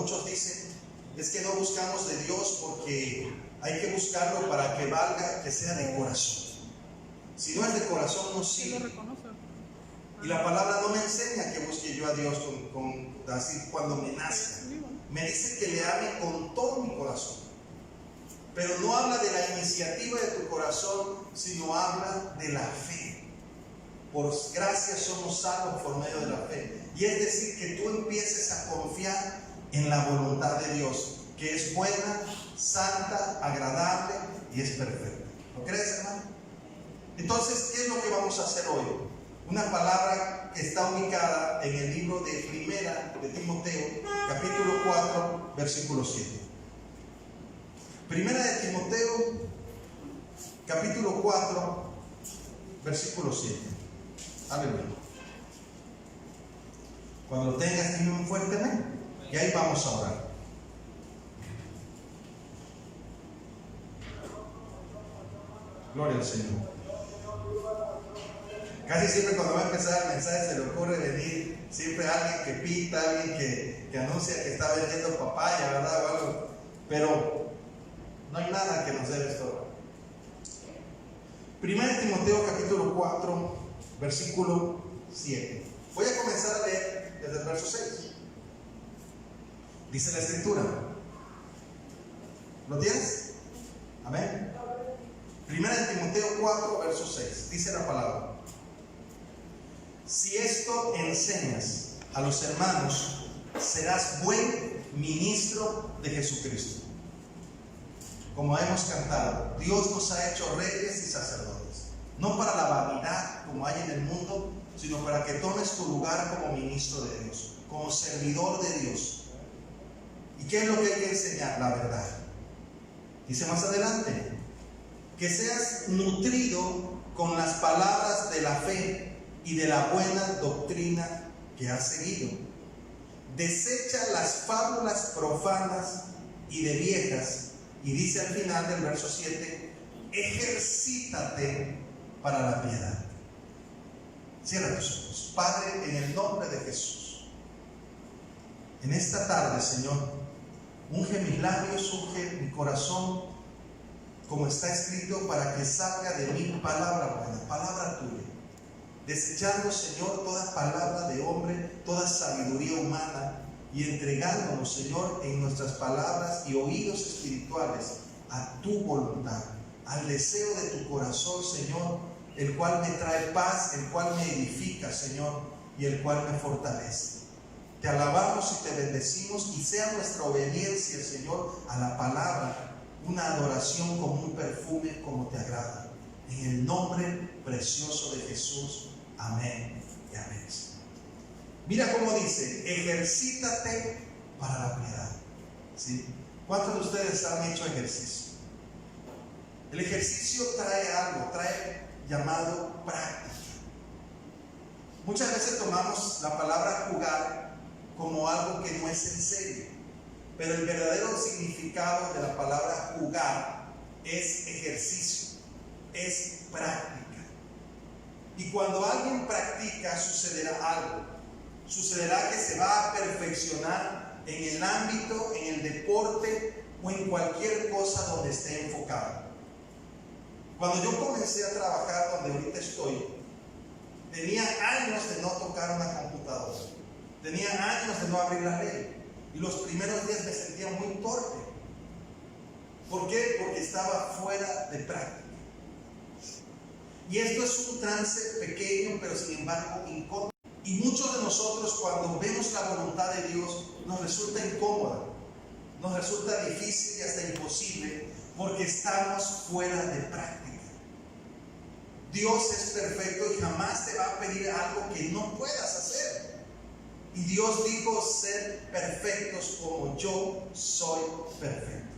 muchos dicen, es que no buscamos de Dios porque hay que buscarlo para que valga, que sea de corazón. Si no es de corazón, no sirve. Y la palabra no me enseña que busque yo a Dios así cuando me nazca. Me dice que le ame con todo mi corazón. Pero no habla de la iniciativa de tu corazón, sino habla de la fe. Por gracia somos salvos por medio de la fe. Y es decir, que tú empieces a confiar en la voluntad de Dios, que es buena, santa, agradable y es perfecta. ¿Lo crees, hermano? Entonces, ¿qué es lo que vamos a hacer hoy? Una palabra que está ubicada en el libro de Primera de Timoteo, capítulo 4, versículo 7. Primera de Timoteo, capítulo 4, versículo 7. Aleluya. Cuando lo tengas, dime un fuerte amén. Y ahí vamos a orar. Gloria al Señor. Casi siempre cuando va a empezar el mensaje se le ocurre venir siempre alguien que pita, alguien que anuncia que está vendiendo papaya, ¿verdad? O algo. Pero no hay nada que nos debe estorbar. Primera de Timoteo capítulo 4, versículo 7. Voy a comenzar a leer desde el verso 6. Dice la Escritura. ¿Lo tienes? Amén. Primera de Timoteo 4, verso 6. Dice la palabra: si esto enseñas a los hermanos, serás buen ministro de Jesucristo. Como hemos cantado, Dios nos ha hecho reyes y sacerdotes, no para la vanidad como hay en el mundo, sino para que tomes tu lugar como ministro de Dios, como servidor de Dios. ¿Y qué es lo que hay que enseñar? La verdad. Dice más adelante, que seas nutrido con las palabras de la fe y de la buena doctrina que has seguido. Desecha las fábulas profanas y de viejas. Y dice al final del verso 7, ejercítate para la piedad. Cierra tus ojos. Padre, en el nombre de Jesús, en esta tarde, Señor, unge mis labios, unge mi corazón, como está escrito, para que salga de mí palabra buena, palabra tuya. Desechando, Señor, toda palabra de hombre, toda sabiduría humana, y entregándonos, Señor, en nuestras palabras y oídos espirituales a tu voluntad, al deseo de tu corazón, Señor, el cual me trae paz, el cual me edifica, Señor, y el cual me fortalece. Te alabamos y te bendecimos, y sea nuestra obediencia, Señor, a la palabra, una adoración como un perfume, como te agrada. En el nombre precioso de Jesús. Amén y amén. Mira cómo dice, ejercítate para la piedad. ¿Sí? ¿Cuántos de ustedes han hecho ejercicio? El ejercicio trae algo, trae llamado práctica. Muchas veces tomamos la palabra jugar como algo que no es en serio, pero el verdadero significado de la palabra jugar es ejercicio, es práctica. Y cuando alguien practica, sucederá algo. Sucederá que se va a perfeccionar en el ámbito, en el deporte o en cualquier cosa donde esté enfocado. Cuando yo comencé a trabajar donde ahorita estoy, tenía años de no tocar una computadora. Tenía años de no abrir la ley. Y los primeros días me sentía muy torpe. ¿Por qué? Porque estaba fuera de práctica. Y esto es un trance pequeño, pero sin embargo incómodo. Y muchos de nosotros, cuando vemos la voluntad de Dios, nos resulta incómoda, nos resulta difícil y hasta imposible, porque estamos fuera de práctica. Dios es perfecto y jamás te va a pedir algo que no puedas hacer. Y Dios dijo ser perfectos como yo soy perfecto.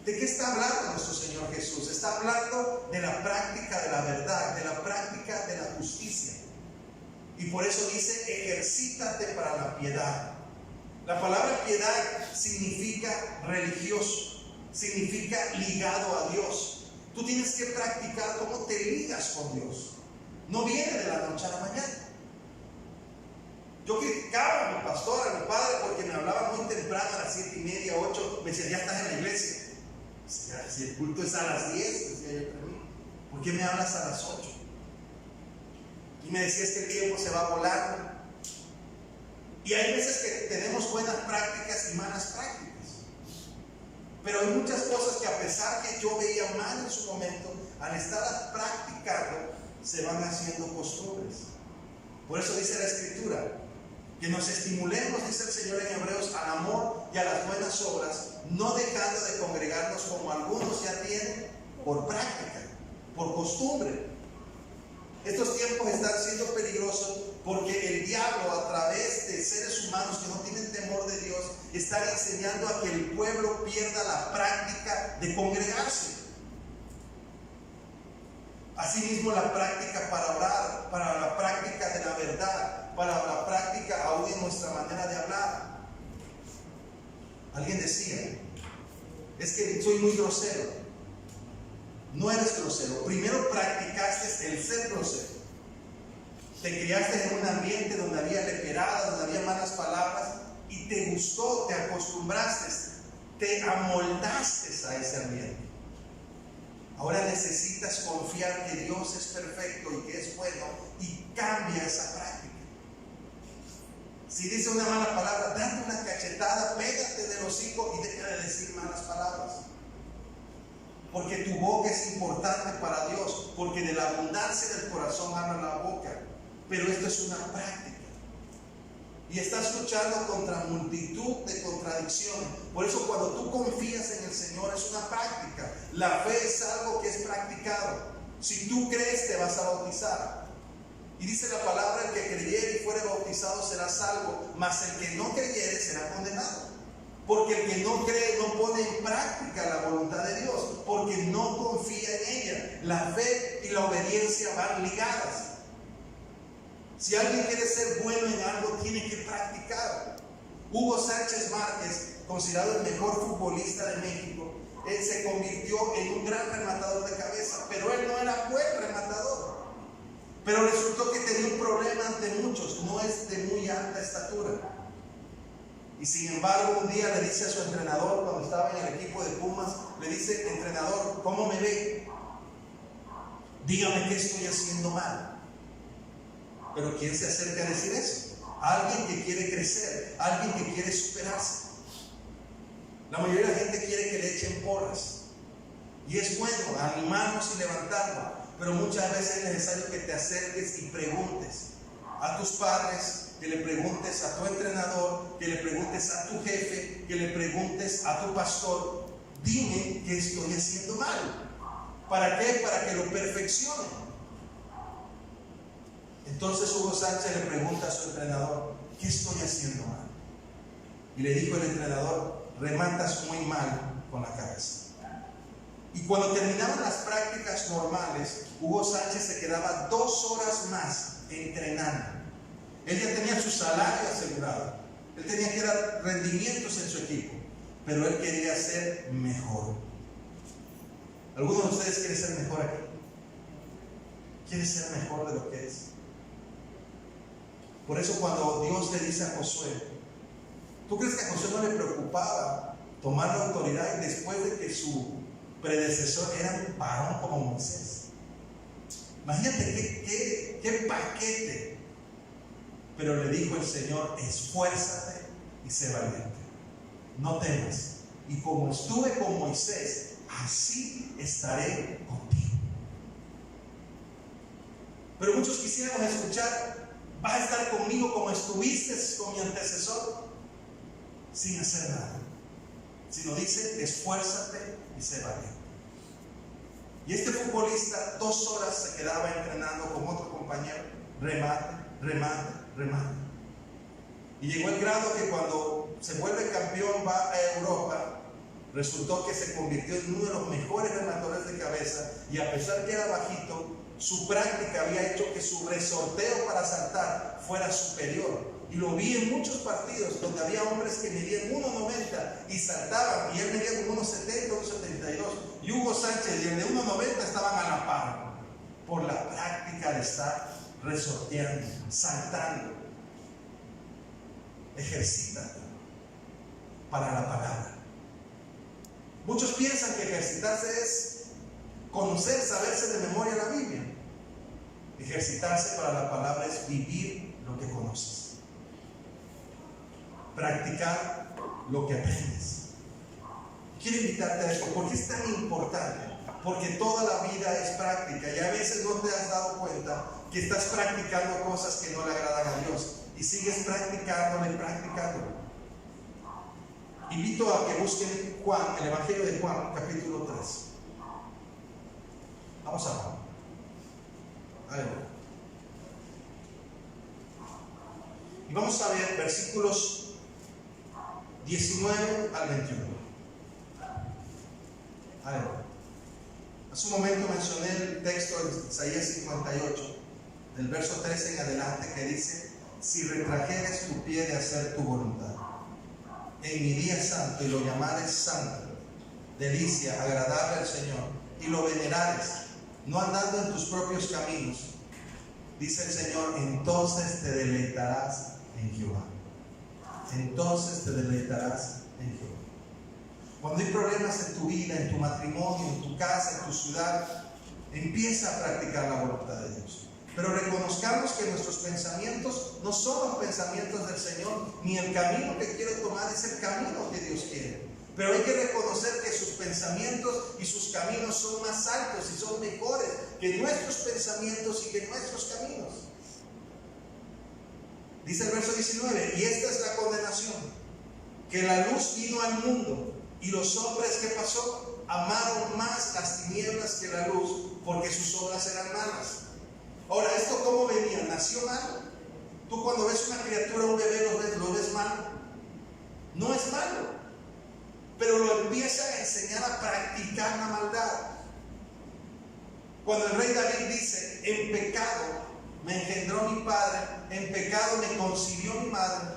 ¿De qué está hablando nuestro Señor Jesús? Está hablando de la práctica de la verdad, de la práctica de la justicia. Y por eso dice, ejercítate para la piedad. La palabra piedad significa religioso, significa ligado a Dios. Tú tienes que practicar cómo te ligas con Dios. No viene de la noche a la mañana. Yo criticaba a mi pastor, a mi padre, porque me hablaba me decía, ya estás en la iglesia. Si el culto es a las 10, decía yo para mí, ¿por qué me hablas a las 8? Y me decías que el tiempo se va volando. Y hay veces que tenemos buenas prácticas y malas prácticas. Pero hay muchas cosas que, a pesar que yo veía mal en su momento, al estar practicando, se van haciendo costumbres. Por eso dice la Escritura, que nos estimulemos, dice el Señor en Hebreos, al amor y a las buenas obras, no dejando de congregarnos como algunos ya tienen, por práctica, por costumbre. Estos tiempos están siendo peligrosos porque el diablo, a través de seres humanos que no tienen temor de Dios, está enseñando a que el pueblo pierda la práctica de congregarse. Asimismo, la práctica para orar, para la práctica de la verdad, para la práctica aún en nuestra manera de hablar. Alguien decía, es que soy muy grosero. No eres grosero. Primero practicaste el ser grosero. Te criaste en un ambiente donde había leperadas, donde había malas palabras, y te gustó, te acostumbraste, te amoldaste a ese ambiente. Ahora necesitas confiar que Dios es perfecto y que es bueno, y cambia esa práctica. Si dice una mala palabra, date una cachetada, pégate del hocico y deja de decir malas palabras. Porque tu boca es importante para Dios, porque de la abundancia del corazón habla la boca. Pero esto es una práctica. Y estás luchando contra multitud de contradicciones. Por eso, cuando tú confías en el Señor, es una práctica. La fe es algo que es practicado. Si tú crees, te vas a bautizar. Y dice la palabra, el que creyere y fuere bautizado será salvo, mas el que no creyere será condenado. Porque el que no cree no pone en práctica la voluntad de Dios, porque no confía en ella. La fe y la obediencia van ligadas. Si alguien quiere ser bueno en algo, tiene que practicar. Hugo Sánchez Márquez, considerado el mejor futbolista de México, él se convirtió en un gran rematador de cabeza, pero él no era buen rematador. Pero resultó que tenía un problema ante muchos, no es de muy alta estatura. Y sin embargo, un día le dice a su entrenador, cuando estaba en el equipo de Pumas, le dice, entrenador, ¿cómo me ve? Dígame qué estoy haciendo mal. Pero ¿quién se acerca a decir eso? Alguien que quiere crecer, alguien que quiere superarse. La mayoría de la gente quiere que le echen porras. Y es bueno animarnos y levantarnos, pero muchas veces es necesario que te acerques y preguntes a tus padres, que le preguntes a tu entrenador, que le preguntes a tu jefe, que le preguntes a tu pastor. Dime qué estoy haciendo mal. ¿Para qué? Para que lo perfeccione. Entonces Hugo Sánchez le pregunta a su entrenador, ¿qué estoy haciendo mal? Y le dijo el entrenador, rematas muy mal con la cabeza. Y cuando terminaban las prácticas normales, Hugo Sánchez se quedaba 2 horas más entrenando. Él ya tenía su salario asegurado. Él tenía que dar rendimientos en su equipo, pero él quería ser mejor. ¿Alguno de ustedes quiere ser mejor aquí? ¿Quiere ser mejor de lo que es? Por eso cuando Dios le dice a Josué, ¿tú crees que a Josué no le preocupaba tomar la autoridad y después de que su predecesor era un varón como Moisés? Imagínate qué paquete. Pero le dijo el Señor, esfuérzate y sé valiente. No temas. Y como estuve con Moisés, así estaré contigo. Pero muchos quisiéramos escuchar, vas a estar conmigo como estuviste con mi antecesor, sin hacer nada. Sino dice, esfuérzate y sé valiente. Y este futbolista 2 horas se quedaba entrenando con otro compañero, remate. Y llegó el grado que cuando se vuelve campeón, va a Europa, resultó que se convirtió en uno de los mejores rematadores de cabeza, y a pesar que era bajito, su práctica había hecho que su resorteo para saltar fuera superior. Y lo vi en muchos partidos donde había hombres que medían 1.90 y saltaban, y él medía como 1.70, 1.72. Y Hugo Sánchez y el de 1.90 estaban a la par, por la práctica de estar resorteando, saltando. Ejercítate para la palabra. Muchos piensan que ejercitarse es conocer, saberse de memoria la Biblia. Ejercitarse para la palabra es vivir lo que conoces, practicar lo que aprendes. Quiero invitarte a esto. ¿Por qué es tan importante? Porque toda la vida es práctica y a veces no te has dado cuenta que estás practicando cosas que no le agradan a Dios y sigues practicándolo y practicándolo. Invito a que busquen Juan, el Evangelio de Juan, capítulo 3. Vamos a Juan. Aleluya. Y vamos a ver versículos 19 al 21. Aleluya. Hace un momento mencioné el texto de Isaías 58, del verso 13 en adelante, que dice: si retrajeres tu pie de hacer tu voluntad en mi día santo y lo llamares santo, delicia, agradable al Señor, y lo venerares, no andando en tus propios caminos, dice el Señor, entonces te deleitarás en Jehová. Entonces te deleitarás en Jehová. Cuando hay problemas en tu vida, en tu matrimonio, en tu casa, en tu ciudad, empieza a practicar la voluntad de Dios. Pero reconozcamos que nuestros pensamientos no son los pensamientos del Señor, ni el camino que quiero tomar es el camino que Dios quiere. Pero hay que reconocer que sus pensamientos y sus caminos son más altos y son mejores que nuestros pensamientos y que nuestros caminos. Dice el verso 19, y esta es la condenación, que la luz vino al mundo, y los hombres, ¿qué pasó? Amaron más las tinieblas que la luz, porque sus obras eran malas. Ahora, ¿esto cómo venía? ¿Nació malo? Tú cuando ves una criatura, un bebé, ¿lo ves malo? No es malo, pero lo empieza a enseñar a practicar la maldad. Cuando el rey David dice, en pecado me engendró mi padre, en pecado me concibió mi madre,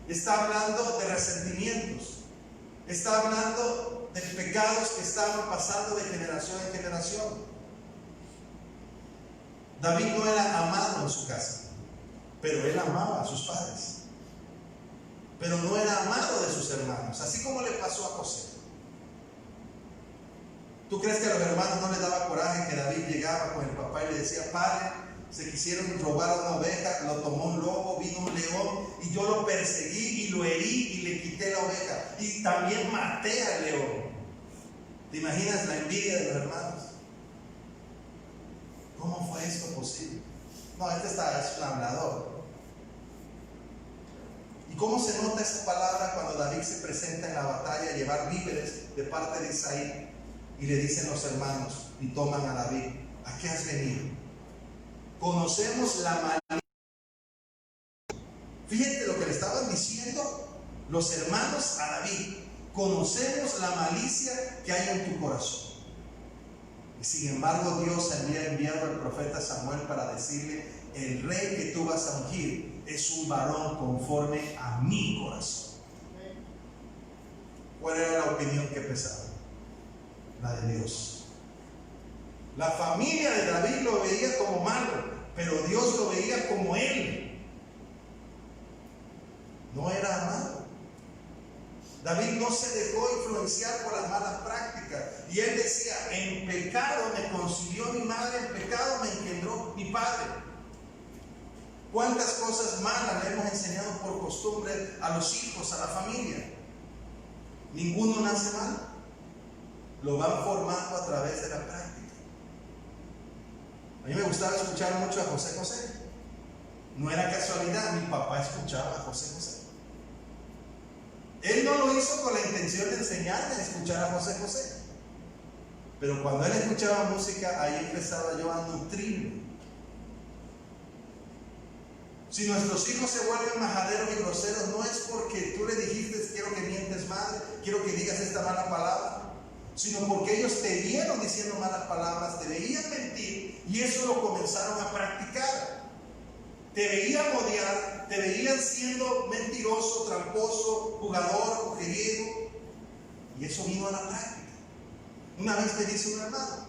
está hablando de resentimientos, está hablando de pecados que estaban pasando de generación en generación. David no era amado en su casa, pero él amaba a sus padres, pero no era amado de sus hermanos, así como le pasó a José. ¿Tú crees que a los hermanos no les daba coraje que David llegaba con el papá y le decía, padre, se quisieron robar una oveja, lo tomó un lobo, vino un león y yo lo perseguí y lo herí y le quité la oveja y también maté al león? ¿Te imaginas la envidia de los hermanos? ¿Cómo fue esto posible? No, es un hablador. ¿Y cómo se nota esa palabra cuando David se presenta en la batalla a llevar víveres de parte de Isaí? Y le dicen los hermanos y toman a David, ¿a qué has venido? Conocemos la malicia. Fíjate lo que le estaban diciendo los hermanos a David. Conocemos la malicia que hay en tu corazón. Y sin embargo Dios había enviado al profeta Samuel para decirle, el rey que tú vas a ungir es un varón conforme a mi corazón. ¿Cuál era la opinión que pesaba? La de Dios. La familia de David lo veía como malo, pero Dios lo veía como él. No era amado. David no se dejó influenciar por las malas prácticas. Y él decía, en pecado me concibió mi madre, en pecado me engendró mi padre. ¿Cuántas cosas malas le hemos enseñado por costumbre a los hijos, a la familia? Ninguno nace mal. Lo van formando a través de la práctica. A mí me gustaba escuchar mucho a José José. No era casualidad, mi papá escuchaba a José José. Él no lo hizo con la intención de enseñarme a escuchar a José José. Pero cuando él escuchaba música, ahí empezaba yo a nutrirme. Si nuestros hijos se vuelven majaderos y groseros, no es porque tú le dijiste, quiero que mientes madre, quiero que digas esta mala palabra, sino porque ellos te vieron diciendo malas palabras, te veían mentir y eso lo comenzaron a practicar. Te veían odiar, te veían siendo mentiroso, tramposo, jugador, mujeriego, y eso vino a la práctica. Una vez me dice un hermano,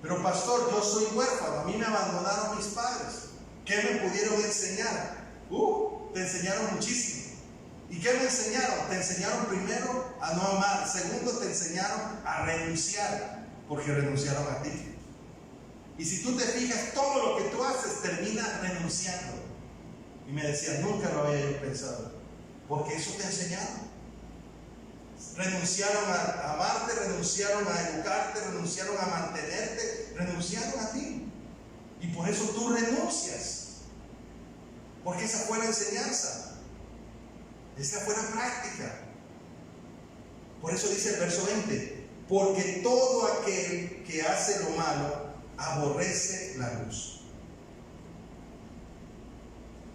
pero pastor, yo soy huérfano, a mí me abandonaron mis padres, ¿qué me pudieron enseñar? Te enseñaron muchísimo. ¿Y qué me enseñaron? Te enseñaron primero a no amar. Segundo, te enseñaron a renunciar, porque renunciaron a ti. Y si tú te fijas, todo lo que tú haces termina renunciando. Y me decían, nunca lo había yo pensado, porque eso te enseñaron. Renunciaron a amarte, renunciaron a educarte, renunciaron a mantenerte, renunciaron a ti. Y por eso tú renuncias, porque esa fue la enseñanza, esa fue la práctica. Por eso dice el verso 20, porque todo aquel que hace lo malo aborrece la luz.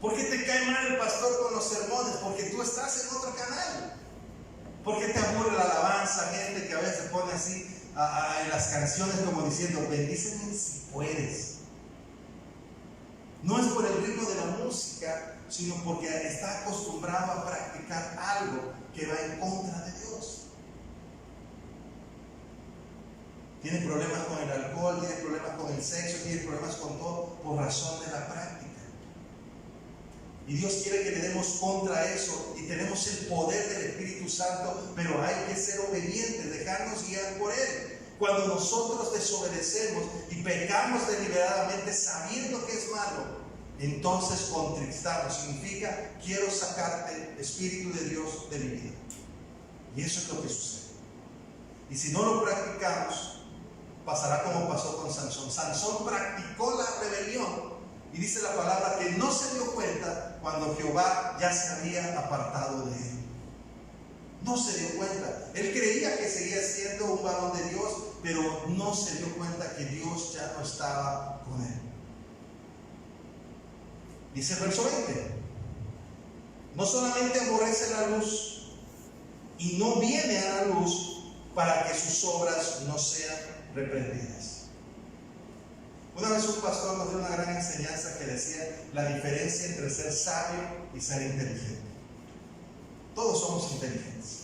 ¿Por qué te cae mal el pastor con los sermones? Porque tú estás en otro canal. ¿Por qué te aburre la alabanza? Gente que a veces pone así en las canciones como diciendo, bendíceme si puedes. No es por el ritmo de la música, sino porque está acostumbrado a practicar algo que va en contra de Dios. Tiene problemas con el alcohol, tiene problemas con el sexo, tiene problemas con todo por razón de la práctica. Y Dios quiere que le demos contra eso, y tenemos el poder del Espíritu Santo, pero hay que ser obedientes, dejarnos guiar por Él. Cuando nosotros desobedecemos y pecamos deliberadamente sabiendo que es malo, entonces contristamos. Significa, quiero sacarte, Espíritu de Dios, de mi vida. Y eso es lo que sucede. Y si no lo practicamos, pasará como pasó con Sansón. Sansón practicó la rebelión. Y dice la palabra que no se dio cuenta cuando Jehová ya se había apartado de él. No se dio cuenta. Él creía que seguía siendo un varón de Dios, pero no se dio cuenta que Dios ya no estaba con él. Dice el verso 20. No solamente aborrece la luz y no viene a la luz para que sus obras no sean reprendidas. Una vez un pastor nos dio una gran enseñanza que decía la diferencia entre ser sabio y ser inteligente. Todos somos inteligentes.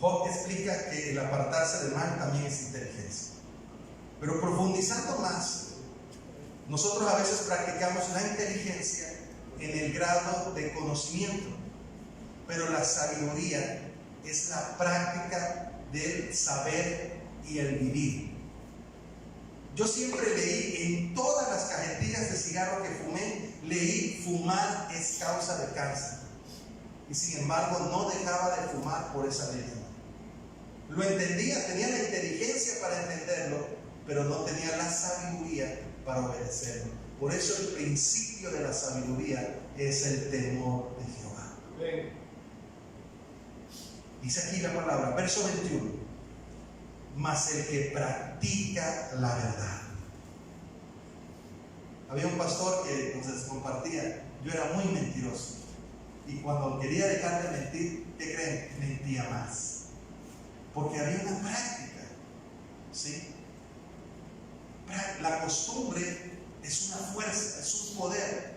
Job explica que el apartarse del mal también es inteligencia. Pero profundizando más, nosotros a veces practicamos la inteligencia en el grado de conocimiento, pero la sabiduría es la práctica del saber y el vivir. Yo siempre leí en todas las cajetillas de cigarro que fumé, leí fumar es causa de cáncer. Y sin embargo no dejaba de fumar por esa ley. Lo entendía, tenía la inteligencia para entenderlo, pero no tenía la sabiduría para obedecerlo. Por eso el principio de la sabiduría es el temor de Jehová. Bien. Dice aquí la palabra, verso 21. Mas el que practica la verdad. Había un pastor que nos compartía, yo era muy mentiroso, y cuando quería dejar de mentir, ¿qué creen? Mentía más, porque había una práctica, ¿sí? La costumbre es una fuerza, es un poder.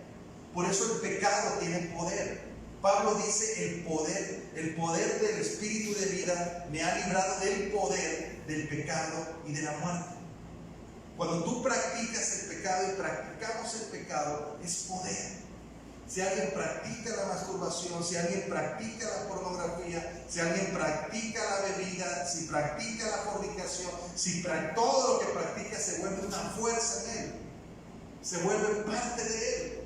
Por eso el pecado tiene poder. Pablo dice el poder del Espíritu de vida me ha librado del poder del pecado y de la muerte. Cuando tú practicas el pecado y practicamos el pecado, es poder. Si alguien practica la masturbación, si alguien practica la pornografía, si alguien practica la bebida, si practica la fornicación, todo lo que practica se vuelve una fuerza en él, se vuelve parte de él.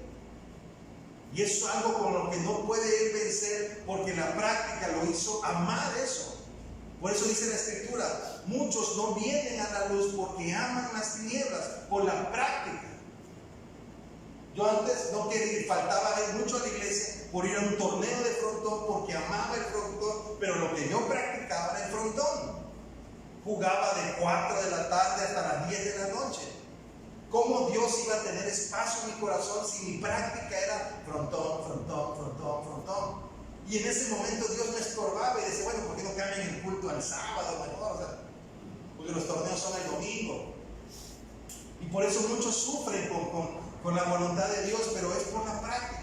Y eso es algo con lo que no puede él vencer, porque la práctica lo hizo amar eso. Por eso dice la Escritura, muchos no vienen a la luz porque aman las tinieblas, por la práctica. Yo antes no quería, faltaba ir mucho a la iglesia por ir a un torneo de frontón, porque amaba el frontón, pero lo que yo practicaba era el frontón. Jugaba de 4 de la tarde hasta las 10 de la noche. ¿Cómo Dios iba a tener espacio en mi corazón si mi práctica era frontón, frontón, frontón, frontón? Y en ese momento Dios me estorbaba y decía, bueno, ¿por qué no cambian el culto al sábado mejor? O sea, porque los torneos son el domingo. Y por eso muchos sufren con la voluntad de Dios, pero es por la práctica.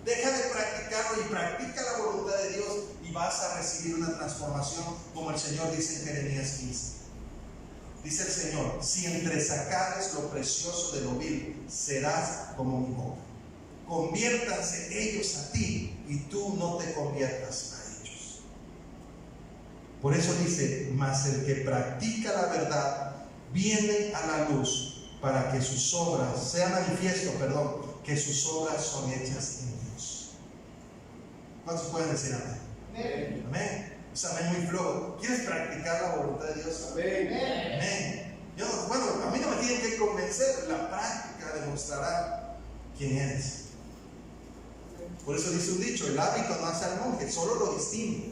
Deja de practicarlo y practica la voluntad de Dios y vas a recibir una transformación, como el Señor dice en Jeremías 15. Dice el Señor, si entresacares lo precioso de lo vil, serás como mi boca. conviértanse ellos a ti y tú no te conviertas a ellos. Por eso dice, mas el que practica la verdad viene a la luz para que sus obras, sea manifiesto, que sus obras son hechas en Dios. ¿Cuántos pueden decir amén? Amén. Amén. Es amén muy flojo. ¿Quieres practicar la voluntad de Dios? Amén. Amén. A mí no me tienen que convencer, la práctica demostrará quién eres. Por eso dice un dicho, el hábito no hace al monje, solo lo distingue.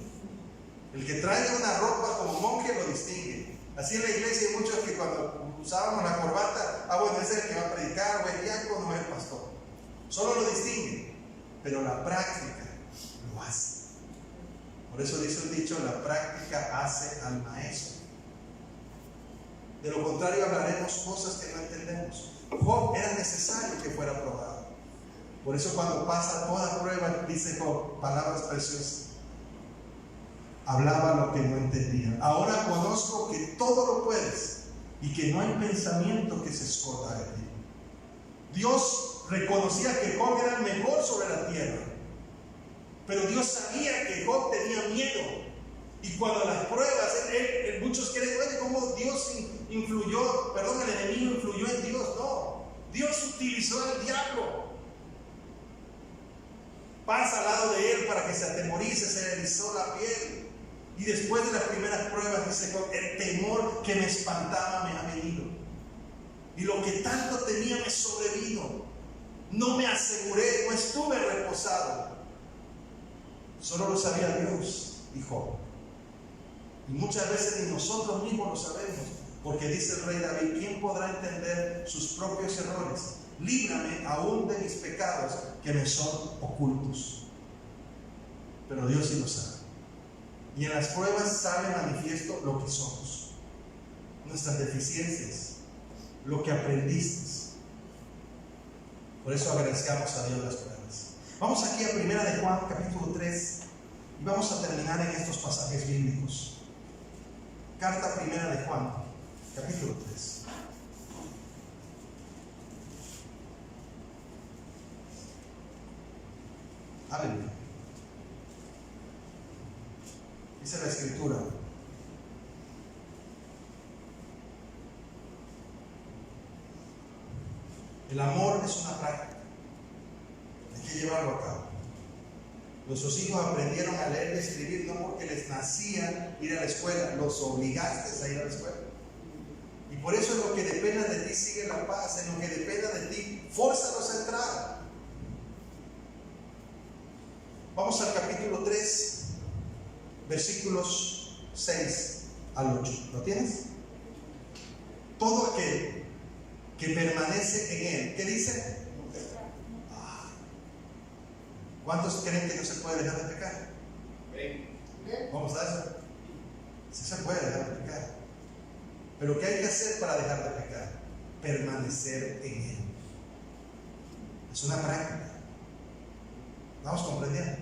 El que traiga una ropa como monje lo distingue. Así en la iglesia hay muchos que cuando usábamos la corbata, ese es el que va a predicar, o el diácono, o el pastor. Solo lo distingue, pero la práctica lo hace. Por eso dice el dicho, la práctica hace al maestro. De lo contrario hablaremos cosas que no entendemos. Job era necesario que fuera probado. Por eso cuando pasa toda prueba, dice Job, palabras preciosas. Hablaba lo que no entendía. Ahora conozco que todo lo puedes y que no hay pensamiento que se esconda de ti. Dios reconocía que Job era el mejor sobre la tierra, pero Dios sabía que Job tenía miedo. Y cuando las pruebas, muchos creen, ¿cómo Dios influyó? El enemigo influyó en Dios. No, Dios utilizó al diablo. Pasa al lado de él para que se atemorice, se le erizó la piel. Y después de las primeras pruebas, dice Job, el temor que me espantaba me ha venido. Y lo que tanto temía me sobrevino. No me aseguré, no estuve reposado. Solo lo sabía Dios, dijo. Y muchas veces ni nosotros mismos lo sabemos. Porque dice el rey David, ¿quién podrá entender sus propios errores? Líbrame aún de mis pecados que me son ocultos. Pero Dios sí lo sabe. Y en las pruebas sale manifiesto lo que somos, nuestras deficiencias, lo que aprendiste. Por eso agradezcamos a Dios las pruebas. Vamos aquí a 1 de Juan, capítulo 3, y vamos a terminar en estos pasajes bíblicos. Carta 1 de Juan, capítulo 3. Aleluya. Dice la Escritura: el amor es una práctica, hay que llevarlo a cabo. Nuestros hijos aprendieron a leer y escribir no porque les nacía ir a la escuela, los obligaste a ir a la escuela. Y por eso en lo que dependa de ti sigue la paz, en lo que dependa de ti, fórzalos a entrar. Vamos al capítulo 3, versículos 6 al 8. ¿Lo tienes? Todo aquel que permanece en él, ¿qué dice? ¿Cuántos creen que no se puede dejar de pecar? Vamos a eso. Sí se puede dejar de pecar. Pero ¿qué hay que hacer para dejar de pecar? Permanecer en él. Es una práctica. ¿Vamos comprendiendo?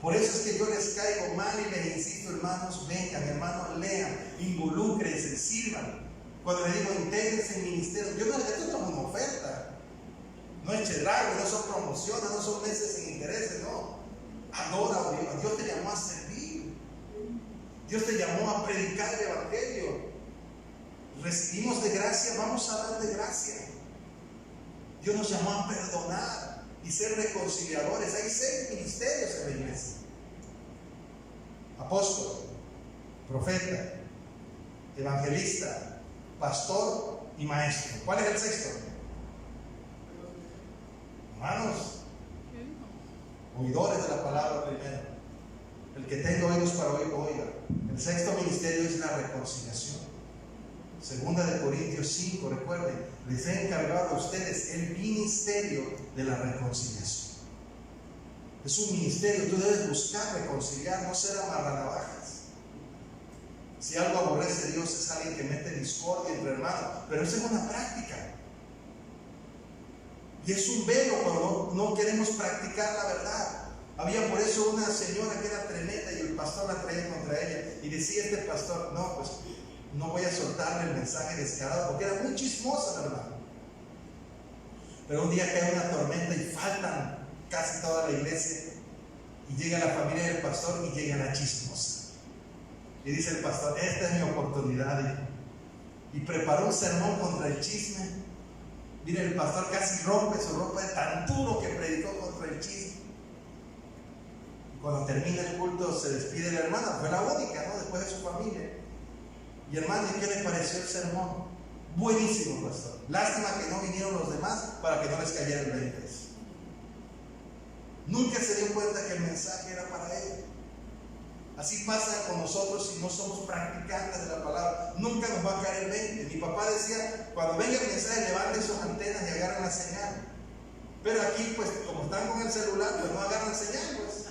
Por eso es que yo les caigo mal y les insisto, hermanos, vengan, hermanos, lean, involúcrense, sirvan. Cuando les digo intégrense en ministerio, yo no les esto como una oferta. No es chedrago, no son promociones, no son meses sin intereses, no. Adora a Dios. Dios te llamó a servir. Dios te llamó a predicar el evangelio. Recibimos de gracia, vamos a dar de gracia. Dios nos llamó a perdonar y ser reconciliadores. Hay 6 ministerios en la iglesia: apóstol, profeta, evangelista, pastor y maestro. ¿Cuál es el sexto? Hermanos, oidores de la palabra primero. El que tenga oídos para oír, oiga. El sexto ministerio es la reconciliación. Segunda de Corintios 5, recuerden, les he encargado a ustedes el ministerio de la reconciliación. Es un ministerio, tú debes buscar reconciliar, no ser amarranavajas. Si algo aborrece a Dios es alguien que mete discordia entre hermanos, pero eso es una práctica. Y es un velo cuando no queremos practicar la verdad. Había por eso una señora que era tremenda y el pastor la traía contra ella. Y decía este pastor, no, pues no voy a soltarle el mensaje descarado, porque era muy chismosa la verdad. Pero un día cae una tormenta y faltan casi toda la iglesia. Y llega la familia del pastor y llega la chismosa. Y dice el pastor: esta es mi oportunidad. Y preparó un sermón contra el chisme. Mira, el pastor casi rompe su ropa de tan duro que predicó contra el chisme. Y cuando termina el culto se despide la hermana. Fue la única, ¿no? Después de su familia. Y hermano, ¿y qué le pareció el sermón? Buenísimo, pastor. Lástima que no vinieron los demás para que no les cayera el 20. Nunca se dio cuenta que el mensaje era para él. Así pasa con nosotros si no somos practicantes de la palabra. Nunca nos va a caer el 20. Mi papá decía: cuando venga el mensaje, levanten sus antenas y agarren la señal. Pero aquí, pues, como están con el celular, pues no agarran señal, pues.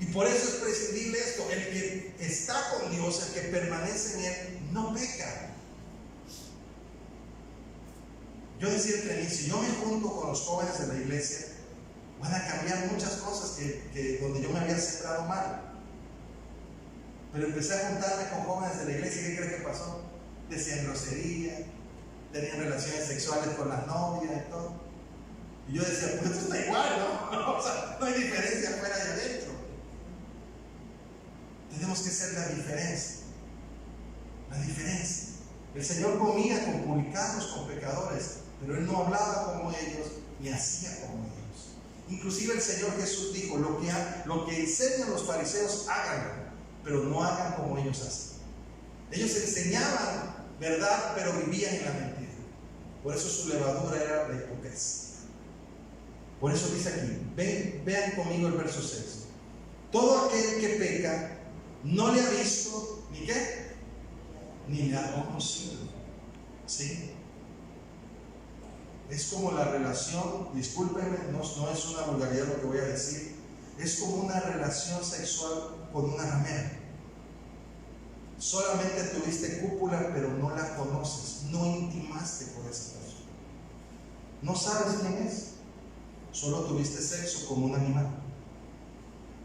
Y por eso es prescindible esto: el que está con Dios, el que permanece en Él, no peca. Yo decía entre mí, si yo me junto con los jóvenes de la iglesia, van a cambiar muchas cosas que donde yo me había sembrado mal. Pero empecé a juntarme con jóvenes de la iglesia. ¿Qué crees que pasó? Decían grosería, tenían relaciones sexuales con las novias y todo. Y yo decía: pues esto está igual, ¿no? O sea, no hay diferencia afuera y adentro. Tenemos que ser la diferencia. La diferencia. El Señor comía con publicanos, con pecadores, pero Él no hablaba como ellos ni hacía como ellos. Inclusive el Señor Jesús dijo: lo que enseñan los fariseos, háganlo, pero no hagan como ellos hacen. Ellos enseñaban verdad, pero vivían en la mentira. Por eso su levadura era la hipocresía. Por eso dice aquí, vean conmigo el verso 6. Todo aquel que peca no le ha visto, ¿ni qué? Ni le ha conocido. ¿Sí? Es como la relación, discúlpenme, no es una vulgaridad lo que voy a decir, es como una relación sexual con una ramera. Solamente tuviste cúpula, pero no la conoces, no intimaste con esa persona. No sabes quién es, solo tuviste sexo como un animal.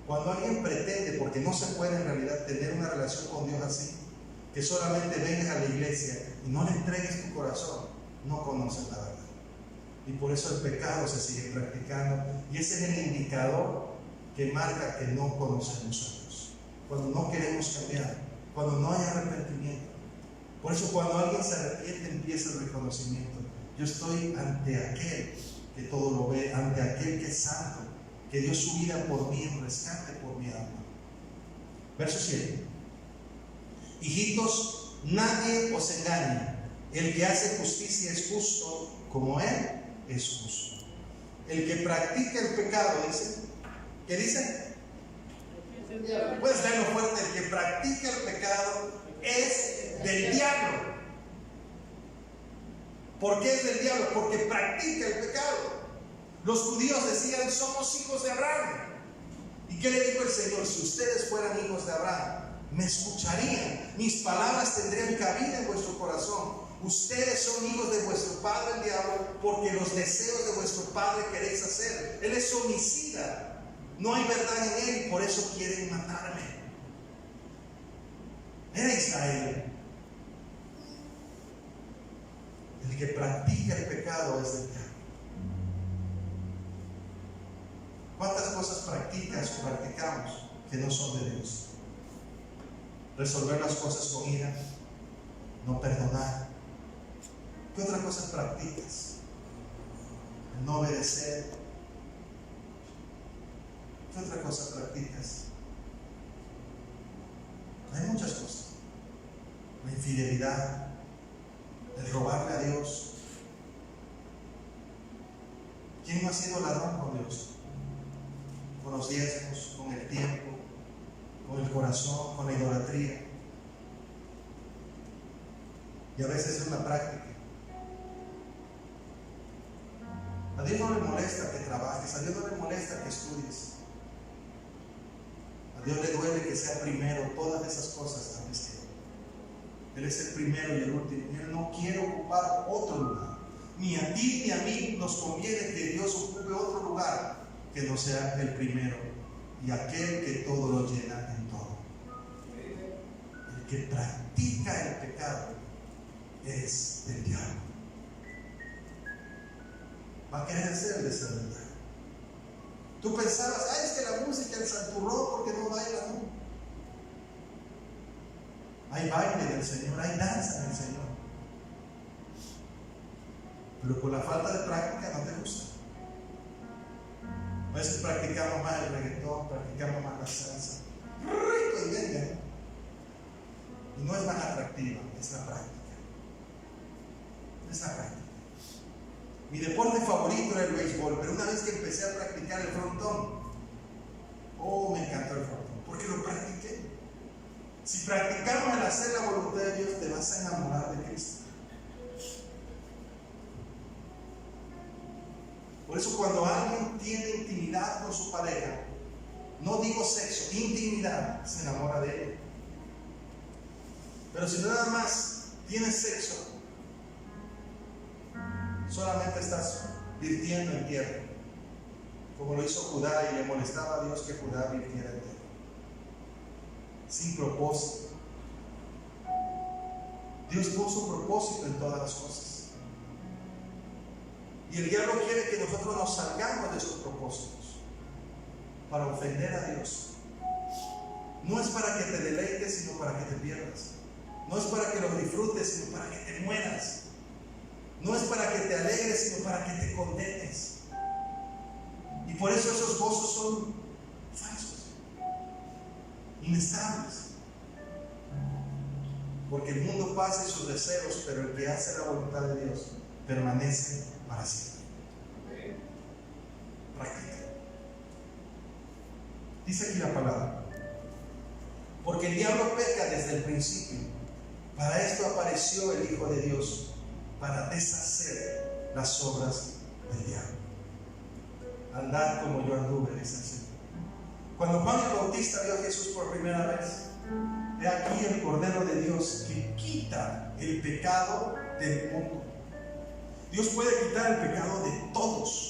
Cuando alguien pretende, porque no se puede en realidad tener una relación con Dios así, que solamente vengas a la iglesia y no le entregues tu corazón, no conoces la verdad. Y por eso el pecado se sigue practicando. Y ese es el indicador que marca que no conocemos a Dios. Cuando no queremos cambiar, cuando no hay arrepentimiento. Por eso cuando alguien se arrepiente, empieza el reconocimiento. Yo estoy ante aquel que todo lo ve, ante aquel que es santo, que dio su vida por mí en rescate por mi alma. Verso 7. Hijitos, nadie os engañe. El que hace justicia es justo como Él es justo. El que practica el pecado, dice, ¿qué dice? Puedes leerlo fuerte. El que practica el pecado es del diablo. ¿Por qué es del diablo? Porque practica el pecado. Los judíos decían: somos hijos de Abraham. ¿Y qué le dijo el Señor? Si ustedes fueran hijos de Abraham, me escucharían, mis palabras tendrían cabida en vuestro corazón. Ustedes son hijos de vuestro padre el diablo, porque los deseos de vuestro padre queréis hacer. Él es homicida, no hay verdad en él y por eso quieren matarme. Era Israel. El que practica el pecado es del diablo. ¿Cuántas cosas practicas o practicamos que no son de Dios? Resolver las cosas con ira, no perdonar. ¿Qué otra cosa practicas? El no obedecer. ¿Qué otra cosa practicas? Hay muchas cosas. La infidelidad, el robarle a Dios. ¿Quién no ha sido ladrón con Dios? Con los diezmos, con el tiempo, con el corazón, con la idolatría. Y a veces es una práctica. A Dios no le molesta que trabajes, a Dios no le molesta que estudies. A Dios le duele que sea primero todas esas cosas antes que Él. Él es el primero y el último. Y Él no quiere ocupar otro lugar. Ni a ti ni a mí nos conviene que Dios ocupe otro lugar que no sea el primero y aquel que todo lo llena en todo. El que practica el pecado es del diablo. va a querer hacer el desarrollo. Tú pensabas, ay, es que la música, el santurrón, porque no baila, ¿no? Hay baile en el Señor, hay danza en el Señor. Pero por la falta de práctica no te gusta. A veces practicamos más el reggaetón, practicamos más la salsa. Rico y venga, ¿no? Y no es más atractiva, es la práctica. Es la práctica. Mi deporte favorito era el béisbol, pero una vez que empecé a practicar el frontón, me encantó el frontón, porque lo practiqué. Si practicamos el hacer la voluntad de Dios, te vas a enamorar de Cristo. Por eso cuando alguien tiene intimidad con su pareja, no digo sexo, intimidad, se enamora de él. Pero si nada más tienes sexo, solamente estás virtiendo en tierra, como lo hizo Judá, y le molestaba a Dios que Judá virtiera en tierra, sin propósito. Dios puso propósito en todas las cosas. Y el diablo quiere que nosotros nos salgamos de esos propósitos para ofender a Dios. No es para que te deleites, sino para que te pierdas. No es para que los disfrutes, sino para que te mueras. No es para que te alegres, sino para que te condenes. Y por eso esos gozos son falsos, inestables. Porque el mundo pasa y sus deseos, pero el que hace la voluntad de Dios permanece para siempre. Práctica. Dice aquí la palabra: porque el diablo peca desde el principio. Para esto apareció el Hijo de Dios, para deshacer las obras del diablo. Andad como yo anduve, dice el Señor. Cuando Juan el Bautista vio a Jesús por primera vez, he aquí el Cordero de Dios que quita el pecado del mundo. Dios puede quitar el pecado de todos.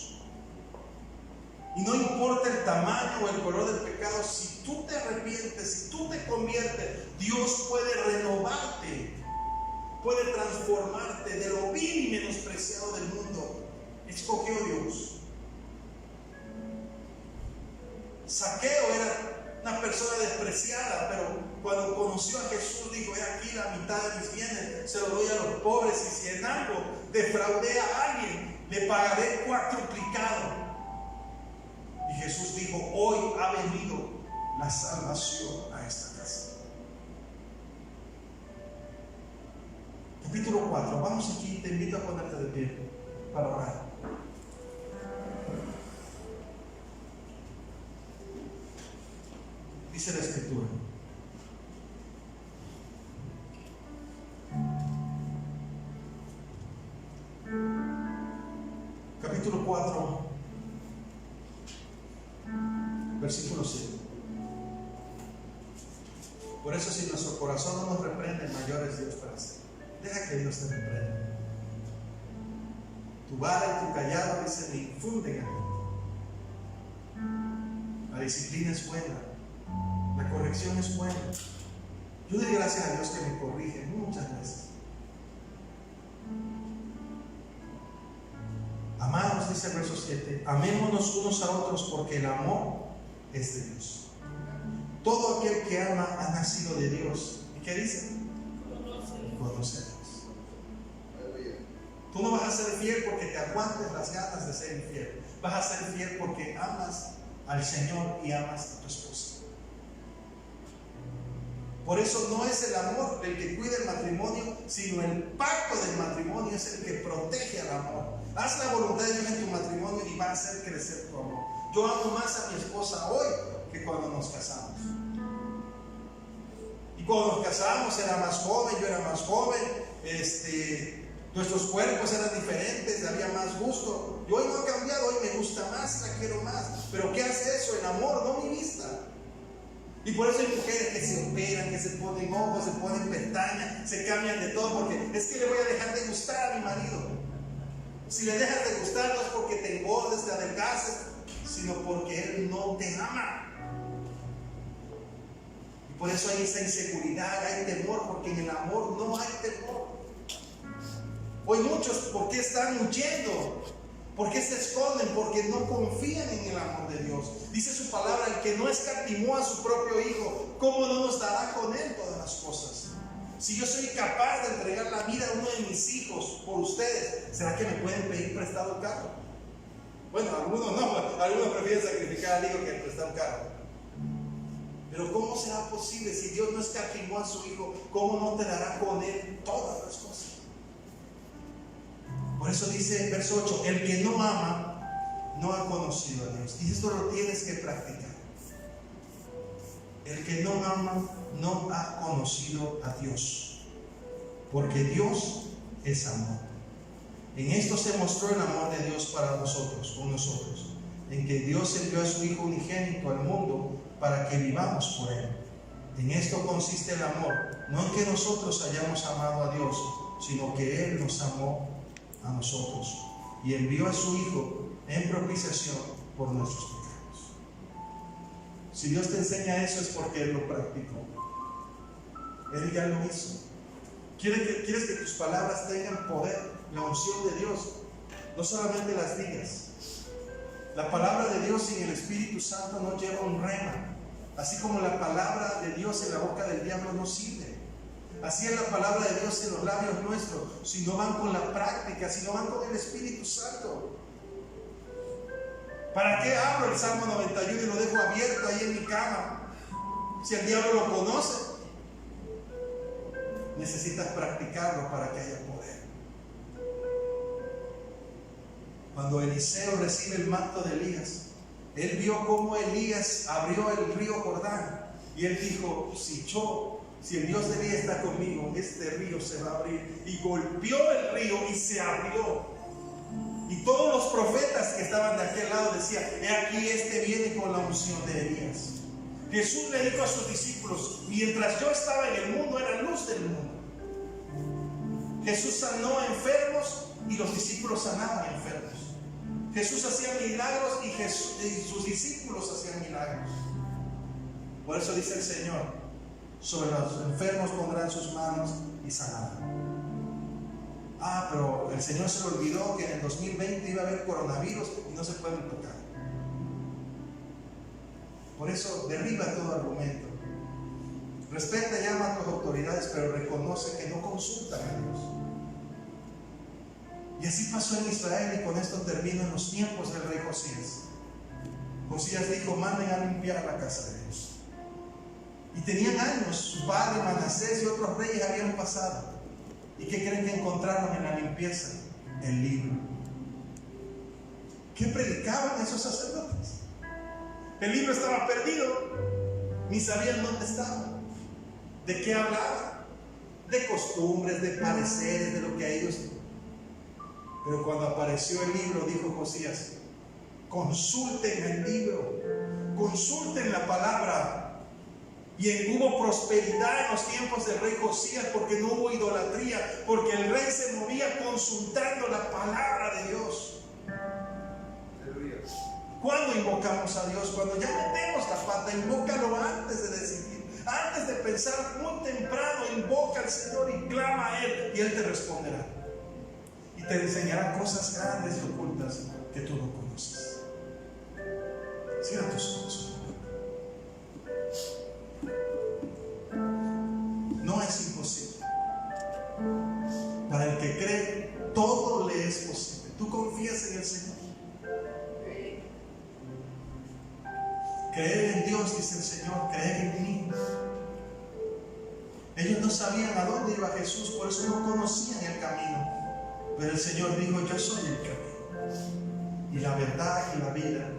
Y no importa el tamaño o el color del pecado, si tú te arrepientes, si tú te conviertes, Dios puede renovarte, puede transformarte de lo vil y menospreciado del mundo. Escogió Dios. Saqueo era una persona despreciada, pero cuando conoció a Jesús dijo: he aquí la mitad de mis bienes se lo doy a los pobres, y si en algo defraudé a alguien, le pagaré cuatruplicado. Y Jesús dijo: hoy ha venido la salvación a esta casa. Capítulo 4, vamos aquí, te invito a ponerte de pie para orar. Dice la Escritura: capítulo 4, versículo 7. Por eso, si nuestro corazón no nos reprende, mayor es Dios para hacer. Deja que Dios te reprenda. Tu vara y tu callado, dice, me infunden a mí. La disciplina es buena, la corrección es buena. Yo doy gracias a Dios que me corrige muchas veces. Amados, dice el verso 7, amémonos unos a otros, porque el amor es de Dios. Todo aquel que ama ha nacido de Dios. ¿Y qué dice? Conocerlos. Tú no vas a ser fiel porque te aguantes las ganas de ser infiel. Vas a ser fiel porque amas al Señor y amas a tu esposa. Por eso no es el amor el que cuida el matrimonio, sino el pacto del matrimonio es el que protege al amor. Haz la voluntad de Dios en tu matrimonio y va a hacer crecer tu amor. Yo amo más a mi esposa hoy que cuando nos casamos. Y cuando nos casamos era más joven, yo era más joven, nuestros cuerpos eran diferentes, había más gusto. Y hoy no ha cambiado, hoy me gusta más, la quiero más. Pero ¿qué hace eso? El amor, no mi vista. Y por eso hay mujeres que se operan, que se ponen ojos, se ponen pestañas, se cambian de todo, porque es que le voy a dejar de gustar a mi marido. Si le dejas de gustar no es porque te engordes, te adelgaces, sino porque él no te ama. Y por eso hay esa inseguridad, hay temor, porque en el amor no hay temor. Hoy muchos, ¿por qué están huyendo? ¿Por qué se esconden? Porque no confían en el amor de Dios. Dice su palabra: el que no escatimó a su propio Hijo, ¿cómo no nos dará con Él todas las cosas? Si yo soy capaz de entregar la vida a uno de mis hijos por ustedes, ¿será que me pueden pedir prestado el carro? Bueno, algunos no, algunos prefieren sacrificar al hijo que prestar un carro. Pero ¿cómo será posible si Dios no escatimó a su Hijo? ¿Cómo no te dará con Él todas las cosas? Por eso dice verso 8: el que no ama no ha conocido a Dios. Y esto lo tienes que practicar. El que no ama no ha conocido a Dios, porque Dios es amor. En esto se mostró el amor de Dios para nosotros, con nosotros, en que Dios envió a su Hijo unigénito al mundo para que vivamos por Él. En esto consiste el amor, no en que nosotros hayamos amado a Dios, sino que Él nos amó a nosotros y envió a su Hijo en propiciación por nuestros pecados. Si Dios te enseña eso es porque Él lo practicó. Él ya lo hizo. ¿Quieres que tus palabras tengan poder? La unción de Dios. No solamente las digas. La palabra de Dios sin el Espíritu Santo no lleva un rema. Así como la palabra de Dios en la boca del diablo no sirve. Así es la palabra de Dios en los labios nuestros. Si no van con la práctica, si no van con el Espíritu Santo. ¿Para qué abro el Salmo 91 y lo dejo abierto ahí en mi cama? Si el diablo lo conoce. Necesitas practicarlo para que haya poder. Cuando Eliseo recibe el manto de Elías, él vio cómo Elías abrió el río Jordán. Y él dijo: si el Dios de Elías está conmigo, este río se va a abrir. Y golpeó el río y se abrió. Y todos los profetas que estaban de aquel lado decían: he aquí, este viene con la unción de Elías. Jesús le dijo a sus discípulos: mientras yo estaba en el mundo, era luz del mundo. Jesús sanó a enfermos y los discípulos sanaban a enfermos. Jesús hacía milagros y sus discípulos hacían milagros. Por eso dice el Señor: sobre los enfermos pondrán sus manos y sanarán. Pero el Señor se le olvidó que en el 2020 iba a haber coronavirus y no se pueden tocar. Por eso derriba todo argumento. Respeta y ama a tus autoridades, pero reconoce que no consultan a Dios. Y así pasó en Israel, y con esto termino, en los tiempos del rey Josías. Josías dijo: manden a limpiar la casa de Dios. Y tenían años, su padre Manasés y otros reyes habían pasado. ¿Y qué creen que encontraron en la limpieza? El libro. ¿Qué predicaban esos sacerdotes? El libro estaba perdido, ni sabían dónde estaba. ¿De qué hablaban? De costumbres, de pareceres, de lo que a ellos. Pero cuando apareció el libro, dijo Josías: consulten el libro, consulten la palabra. Y hubo prosperidad en los tiempos del rey Josías, porque no hubo idolatría, porque el rey se movía consultando la palabra de Dios. ¿Cuándo invocamos a Dios? Cuando ya metemos la pata. Invócalo antes de decidir, antes de pensar, muy temprano. Invoca al Señor y clama a Él, y Él te responderá y te enseñará cosas grandes y ocultas que tú no conoces. Cierra tus ojos. No es imposible. Para el que cree, todo le es posible. ¿Tú confías en el Señor? Creer en Dios, dice el Señor, creer en mí. Ellos no sabían a dónde iba Jesús, por eso no conocían el camino. Pero el Señor dijo: yo soy el camino y la verdad y la vida,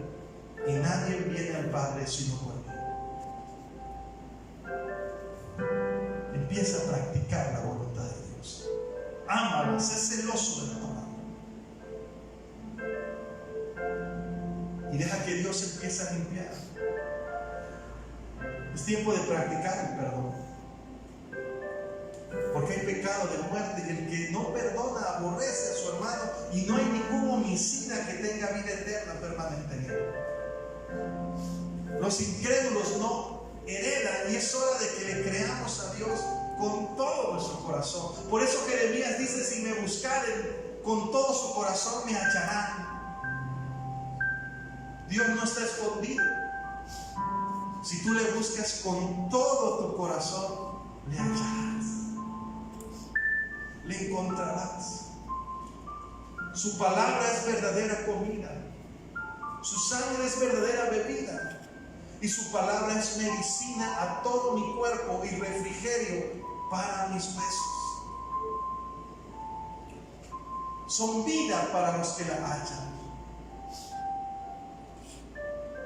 y nadie viene al Padre sino por mí. Empieza a practicar la voluntad de Dios. Ámala, sé celoso de la palabra. Y deja que Dios empiece a limpiar. Es tiempo de practicar el perdón. Porque hay pecado de muerte, y el que no perdona aborrece a su hermano, y no hay ningún homicida que tenga vida eterna permanente en él. Los incrédulos no heredan, y es hora de que le creamos a Dios con todo nuestro corazón. Por eso Jeremías dice: si me buscaren con todo su corazón, me hallarán. Dios no está escondido. Si tú le buscas con todo tu corazón, le hallarás, le encontrarás. Su palabra es verdadera comida, su sangre es verdadera bebida, y su palabra es medicina a todo mi cuerpo y refrigerio para mis huesos. Son vida para los que la hallan.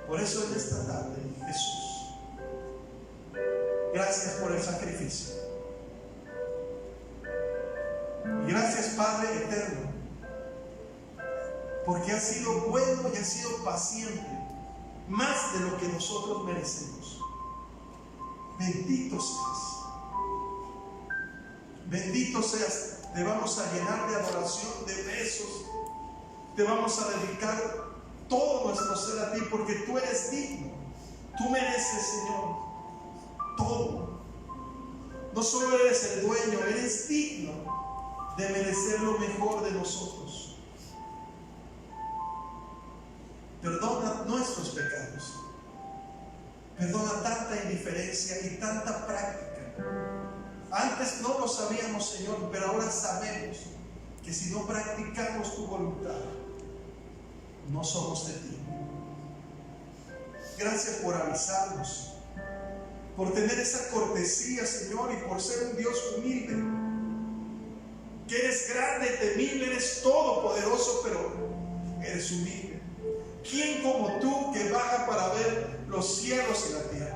Por eso en esta tarde, Jesús, gracias por el sacrificio. Y gracias, Padre eterno, porque has sido bueno y has sido paciente, más de lo que nosotros merecemos. Bendito seas. Bendito seas. Te vamos a llenar de adoración, de besos. Te vamos a dedicar todo nuestro ser a ti, porque tú eres digno. Tú mereces, Señor, todo. No solo eres el dueño, eres digno de merecer lo mejor de nosotros. Perdona nuestros pecados. Perdona tanta indiferencia y tanta práctica. Antes no lo sabíamos, Señor, pero ahora sabemos que si no practicamos tu voluntad, no somos de ti. Gracias por avisarnos, por tener esa cortesía, Señor, y por ser un Dios humilde, que eres grande, temible, eres todopoderoso, pero eres humilde. ¿Quién como tú que baja para ver los cielos y la tierra?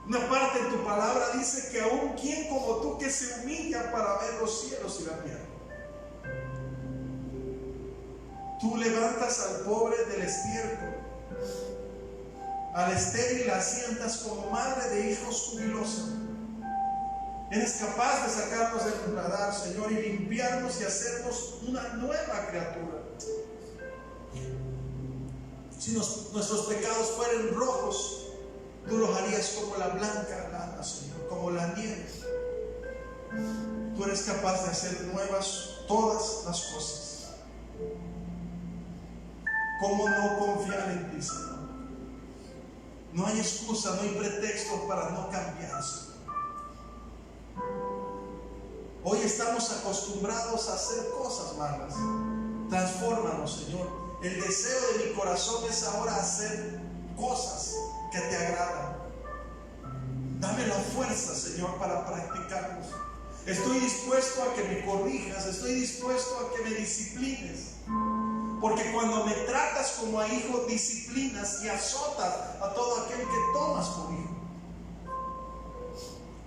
Una parte en tu palabra dice que aún quien como tú que se humilla para ver los cielos y la tierra. Tú levantas al pobre del estiércol, al estéril la asientas como madre de hijos jubilosa. Eres capaz de sacarnos del muladar, Señor, y limpiarnos y hacernos una nueva criatura. Si nuestros pecados fueran rojos, tú los harías como la blanca lana, Señor, como la nieve. Tú eres capaz de hacer nuevas todas las cosas. ¿Cómo no confiar en ti, Señor? No hay excusa, no hay pretexto para no cambiar, Señor. Hoy estamos acostumbrados a hacer cosas malas. Transfórmanos, Señor. El deseo de mi corazón es ahora hacer cosas que te agradan. Dame la fuerza, Señor, para practicarlos. Estoy dispuesto a que me corrijas, estoy dispuesto a que me disciplines. Porque cuando me tratas como a hijo, disciplinas y azotas a todo aquel que tomas por hijo.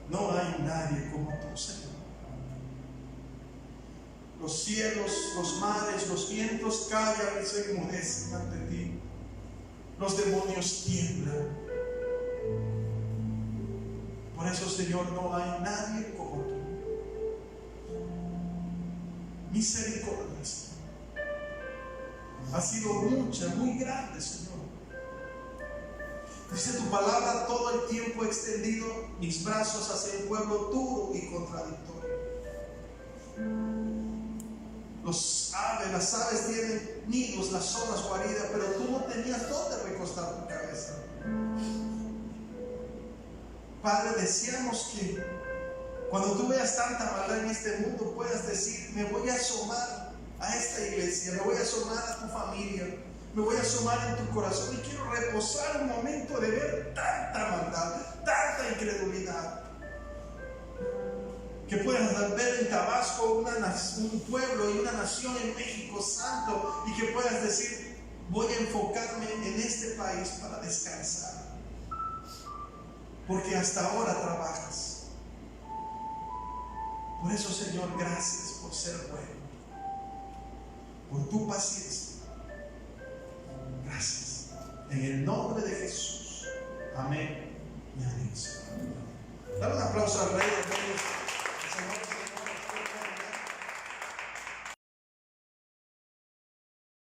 No hay nadie como tú, Señor. Los cielos, los mares, los vientos callan y se enmudecen ante ti. Los demonios tiemblan. Por eso, Señor, no hay nadie como tú. Misericordia, Señor. Ha sido mucha, muy grande, Señor. Dice tu palabra: todo el tiempo he extendido mis brazos hacia el pueblo duro y contradictorio. Las aves tienen nidos, las zorras guaridas, pero tú no tenías dónde recostar tu cabeza. Padre, deseamos que cuando tú veas tanta maldad en este mundo puedas decir: me voy a asomar a esta iglesia, me voy a asomar a tu familia, me voy a asomar en tu corazón y quiero reposar un momento de ver tanta maldad, tanta incredulidad. Que puedas ver en Tabasco un pueblo y una nación en México santo, y que puedas decir: voy a enfocarme en este país para descansar, porque hasta ahora trabajas. Por eso, Señor, gracias por ser bueno, por tu paciencia. Gracias. En el nombre de Jesús.